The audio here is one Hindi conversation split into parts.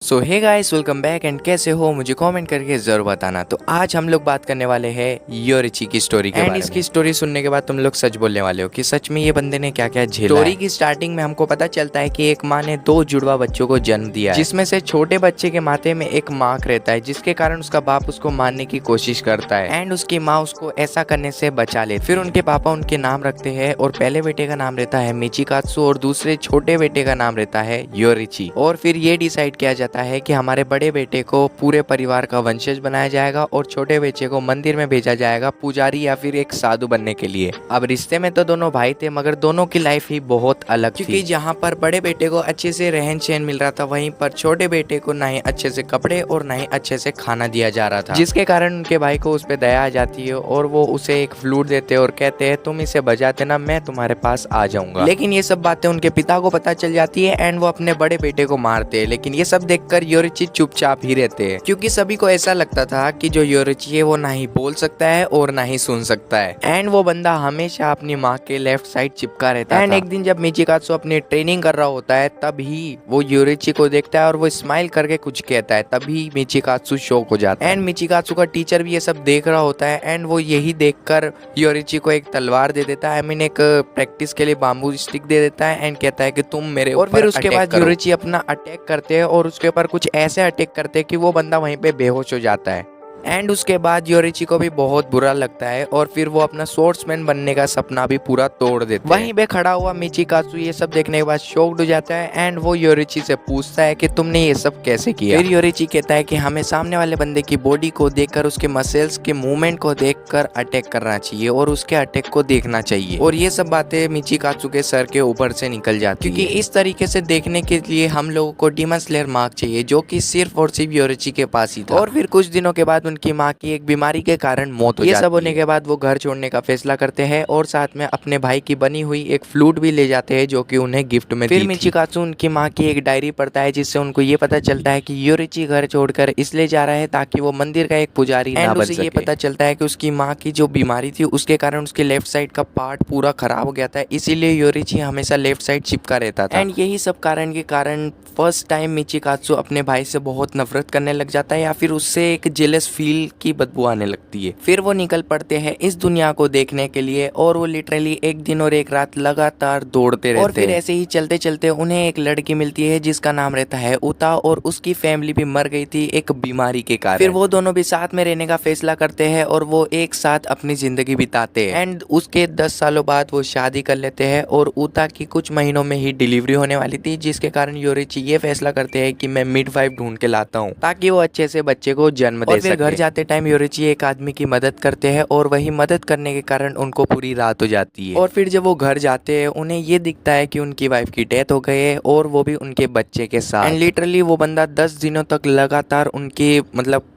So hey guys, welcome back and कैसे हो मुझे कमेंट करके जरूर बताना। तो आज हम लोग बात करने वाले हैं योरिची की स्टोरी के बारे में। इसकी स्टोरी सुनने के बाद तुम लोग सच बोलने वाले हो कि सच में ये बंदे ने क्या क्या झेला है। स्टोरी की स्टार्टिंग में हमको पता चलता है कि एक माँ ने दो जुड़वा बच्चों को जन्म दिया है, जिसमें से छोटे बच्चे के माथे में एक मार्क रहता है, जिसके कारण उसका बाप उसको मारने की कोशिश करता है एंड उसकी माँ उसको ऐसा करने से बचा ले। फिर उनके पापा उनके नाम रखते हैं और पहले बेटे का नाम रहता है मिचिकात्सु और दूसरे छोटे बेटे का नाम रहता है योरिची। और फिर ये डिसाइड किया जाता है कि हमारे बड़े बेटे को पूरे परिवार का वंशज बनाया जाएगा और छोटे बेटे को मंदिर में भेजा जाएगा पुजारी या फिर एक साधु बनने के लिए। अब रिश्ते में तो दोनों भाई थे, मगर दोनों की लाइफ ही बहुत अलग थी, क्योंकि जहाँ पर बड़े बेटे को अच्छे से रहन सहन मिल रहा था, वहीं पर छोटे बेटे को ना ही अच्छे से कपड़े और ना ही अच्छे से खाना दिया जा रहा था, जिसके कारण उनके भाई को उस पर दया आ जाती है और वो उसे एक फ्लूट देते और कहते हैं तुम इसे बजाते ना, मैं तुम्हारे पास आ जाऊंगा। लेकिन ये सब बातें उनके पिता को पता चल जाती है एंड वो अपने बड़े बेटे को मारते हैं। लेकिन ये सब देखकर योरिची चुपचाप ही रहते हैं, क्योंकि सभी को ऐसा लगता था कि जो योरिची है वो ना ही बोल सकता है और ना ही सुन सकता है एंड वो बंदा हमेशा अपनी माँ के लेफ्ट साइड चिपका रहता है। एंड एक दिन जब मिचिकात्सु अपनी ट्रेनिंग कर रहा होता है तभी वो योरिची को देखता है और वो स्माइल करके कुछ कहता है, तभी मिचिकात्सु शॉक हो जाता है एंड मिचिकात्सु का टीचर भी ये सब देख रहा होता है एंड वो यही देखकर योरिची को एक तलवार दे देता है, एक प्रैक्टिस के लिए बाम्बू स्टिक दे देता है एंड कहता है कि तुम मेरे ऊपर। और फिर उसके बाद योरिची अपना अटैक करते हैं और उसके ऊपर कुछ ऐसे अटैक करते हैं कि वो बंदा वहीं पे बेहोश हो जाता है एंड उसके बाद योरिची को भी बहुत बुरा लगता है और फिर वो अपना स्वॉर्ड्समैन बनने का सपना भी पूरा तोड़ देता है। वहीं पे खड़ा हुआ मिचिकात्सु ये सब देखने के बाद शॉक्ड हो जाता है एंड वो योरिची से पूछता है कि तुमने ये सब कैसे किया। फिर योरिची कहता है कि हमें सामने वाले बंदे की बॉडी को देखकर, उसके मसल्स के मूवमेंट को देखकर अटैक करना चाहिए और उसके अटैक को देखना चाहिए। और ये सब बातें मिचिकात्सु के सर के ऊपर से निकल जाती है, क्योंकि इस तरीके से देखने के लिए हम लोगों को डीमन स्लेयर मार्क चाहिए, जो कि सिर्फ और सिर्फ योरिची के पास ही था। और फिर कुछ दिनों के बाद उनकी माँ की एक बीमारी के कारण मौत हो जाती है। ये सब होने के बाद वो घर छोड़ने का फैसला करते हैं और साथ में अपने भाई की बनी हुई एक फ्लूट भी ले जाते हैं, जो कि उन्हें गिफ्ट में दी थी। फिर मिचिकात्सु उनकी माँ की एक डायरी पढ़ता है, जिससे उनको ये पता चलता है कि योरिची घर छोड़कर इसलिए जा रहा है ताकि वो मंदिर का एक पुजारी ना बन सके। ये पता चलता है कि उसकी माँ की जो बीमारी थी उसके कारण उसके लेफ्ट साइड का पार्ट पूरा खराब हो गया था, इसीलिए योरिची हमेशा लेफ्ट साइड चिपका रहता था। एंड यही सब कारण के कारण फर्स्ट टाइम मिचिकात्सु अपने भाई से बहुत नफरत करने लग जाता है या फिर उससे एक जेलस फील की बदबू आने लगती है। फिर वो निकल पड़ते हैं इस दुनिया को देखने के लिए और वो लिटरली एक दिन और एक रात लगातार दौड़ते रहते हैं। और फिर ऐसे ही चलते चलते उन्हें एक लड़की मिलती है जिसका नाम रहता है उता, और उसकी फैमिली भी मर गई थी एक बीमारी के कारण। फिर वो दोनों भी साथ में रहने का फैसला करते हैं और वो एक साथ अपनी जिंदगी बिताते हैं एंड उसके 10 सालों बाद वो शादी कर लेते हैं और उता की कुछ महीनों में ही डिलीवरी होने वाली थी, जिसके कारण योरिची ये फैसला करते हैं कि मैं मिडवाइफ ढूंढ के लाता हूँ ताकि वो अच्छे से बच्चे को जन्म दे सके। घर जाते टाइम योरिची एक आदमी की मदद करते हैं और वही मदद करने के कारण उनको पूरी रात हो जाती है। और फिर जब वो घर जाते हैं उन्हें ये दिखता है कि उनकी वाइफ की डेथ हो गई है और वो भी उनके बच्चे के साथ। एंड लिटरली वो बंदा 10 दिनों तक लगातार उनकी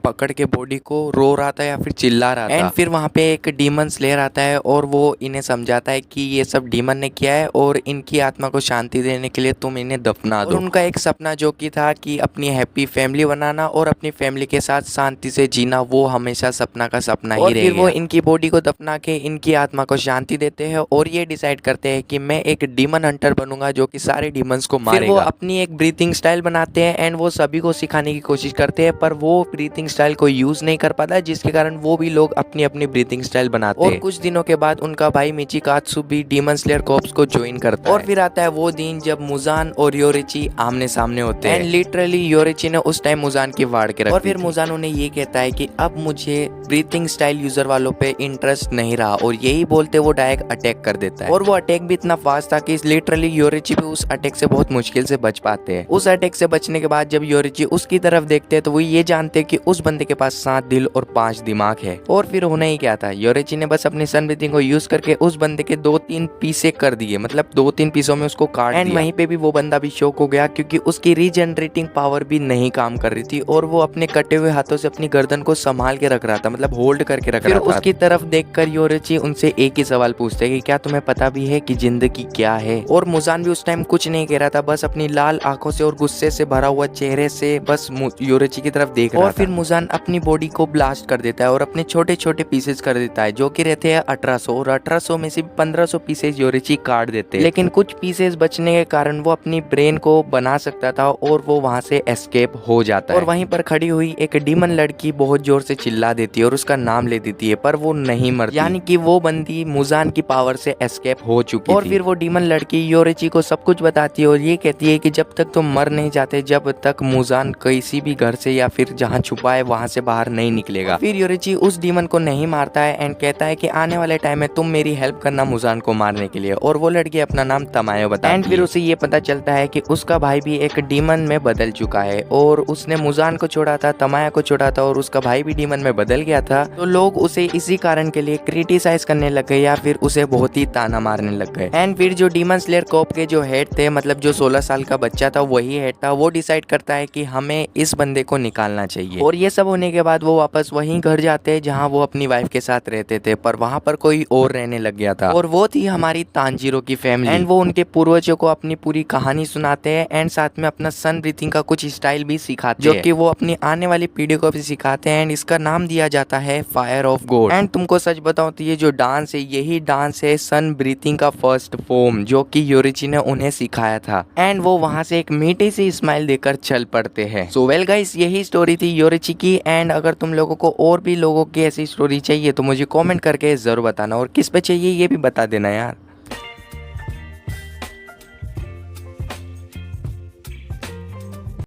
पकड़ के बॉडी को रो रहा था या फिर चिल्ला रहा था। एंड फिर वहाँ पे एक डीमन स्लेयर आता है और वो इन्हें समझाता है कि ये सब डीमन ने किया है और इनकी आत्मा को शांति देने के लिए तुम इन्हें दफना दो। उनका एक सपना जो कि था कि अपनी हैप्पी फैमिली बनाना और अपनी फैमिली के साथ शांति से जीना, वो हमेशा सपना का सपना ही रहेगा। फिर वो इनकी बॉडी को दफना के इनकी आत्मा को शांति देते हैं और ये डिसाइड करते हैं कि मैं एक डीमन हंटर बनूंगा जो कि सारे डीमंस को मारेगा। फिर वो अपनी एक ब्रीथिंग स्टाइल बनाते हैं एंड वो सभी को सिखाने की कोशिश करते हैं, पर वो ब्रीथिंग स्टाइल को यूज नहीं कर पाता, जिसके कारण वो भी लोग अपनी अपनी ब्रीथिंग स्टाइल बनाते हैं। और कुछ दिनों के बाद उनका भाई मिचिकात्सु भी डीमन स्लेयर कॉर्प्स को ज्वाइन करता है। और फिर आता है वो दिन जब मुजान और योरिची आमने सामने होते हैं एंड लिटरली योरिची ने उस टाइम मुजान की वाड़ के रखी। और फिर मुजान उन्हें ये कहता है कि अब मुझे ब्रीथिंग स्टाइल यूजर वालों पे इंटरेस्ट नहीं रहा, और यही बोलते वो डायरेक्ट अटैक कर देता है। और वो अटैक भी इतना फास्ट था कि लिटरली योरिची भी उस अटैक से बहुत मुश्किल से बच पाते हैं। उस अटैक से बचने के बाद जब योरिची उसकी तरफ देखते हैं तो वो ये जानते हैं कि उस बंदे के पास 7 दिल और 5 दिमाग है। और फिर होना ही क्या था, योरिची ने बस अपनी सन ब्रीथिंग को यूज करके उस बंदे के 2-3 पीसे कर दिए, 2-3 पीसों में उसको काट दिया। एंड वहीं पे भी वो बंदा भी शॉक हो गया, क्योंकि उसकी रीजनरेटिंग पावर भी नहीं काम कर रही थी और वो अपने कटे हुए हाथों से अपनी गर्दन को संभाल के रख रहा था, मतलब होल्ड करके रख रहा था। फिर उसकी तरफ देखकर योरिची उनसे एक ही सवाल पूछते कि क्या तुम्हें पता भी है कि जिंदगी क्या है। और मुजान भी उस टाइम कुछ नहीं कह रहा था, बस अपनी लाल आंखों से और गुस्से से भरा हुआ चेहरे से बस योरिची की तरफ देख रहा था। और फिर मुजान अपनी बॉडी को ब्लास्ट कर देता है और अपने छोटे छोटे पीसेस कर देता है, जो कि रहते हैं 1800, और 1800 में से 1500 पीसेस योरिची काट देते हैं। लेकिन कुछ पीसेस बचने के कारण वो अपनी ब्रेन को बना सकता था और वो वहां से एस्केप हो जाता है। और वहीं पर खड़ी हुई एक डीमन लड़की बहुत जोर से चिल्ला देती है और उसका नाम ले देती है, पर वो नहीं मरती, यानी कि वो बंदी मुजान की पावर से एस्केप हो चुकी थी। और फिर वो डीमन लड़की योरिची को सब कुछ बताती है और ये कहती है कि जब तक तुम मर नहीं जाते, जब तक मुजान किसी भी घर से या फिर जहाँ छुपा है वहां से बाहर नहीं निकलेगा। फिर योरिची उस डीमन को नहीं मारता है एंड कहता है कि आने वाले टाइम में तुम मेरी हेल्प करना मुजान को मारने के लिए। और वो लड़की अपना नाम तमायो बताती है। एंड फिर उसे ये पता चलता है कि उसका भाई भी एक डीमन में बदल चुका है और उसने मुजान को छोड़ा था, तमाया को छोड़ा था और उसका भाई भी डीमन में बदल गया था। तो लोग उसे इसी कारण के लिए क्रिटिसाइज करने लग गए या फिर उसे बहुत ही ताना मारने लग गए। एंड फिर जो डीमन स्लेयर कॉप के जो हेड थे, मतलब जो 16 साल का बच्चा था वही हेड था, वो डिसाइड करता है कि हमें इस बंदे को निकालना चाहिए। और ये सब होने के बाद वो वापस वहीं घर जाते हैं जहाँ वो अपनी वाइफ के साथ रहते थे, पर वहां पर कोई और रहने लग गया था और वो थी हमारी तांजीरो की फैमिली। एंड वो उनके पूर्वजों को अपनी पूरी कहानी सुनाते हैं एंड साथ में अपना सन ब्रीथिंग का कुछ स्टाइल भी सिखाते हैं, जो कि वो अपनी आने वाली पीढ़ी को भी सिखाते हैं। एंड इसका नाम दिया जाता है फायर ऑफ गॉड। एंड तुमको सच बताऊं तो ये जो डांस है, यही डांस है सन ब्रीथिंग का फर्स्ट फॉर्म, जो कि योरिची ने उन्हें सिखाया था। एंड वो वहां से एक मीठी सी स्माइल देकर चल पड़ते हैं। सो वेल गाइस, यही स्टोरी थी योरिची की। एंड अगर तुम लोगों को और भी लोगों की ऐसी स्टोरी चाहिए तो मुझे कमेंट करके जरूर बताना, और किस पे चाहिए ये भी बता देना यार।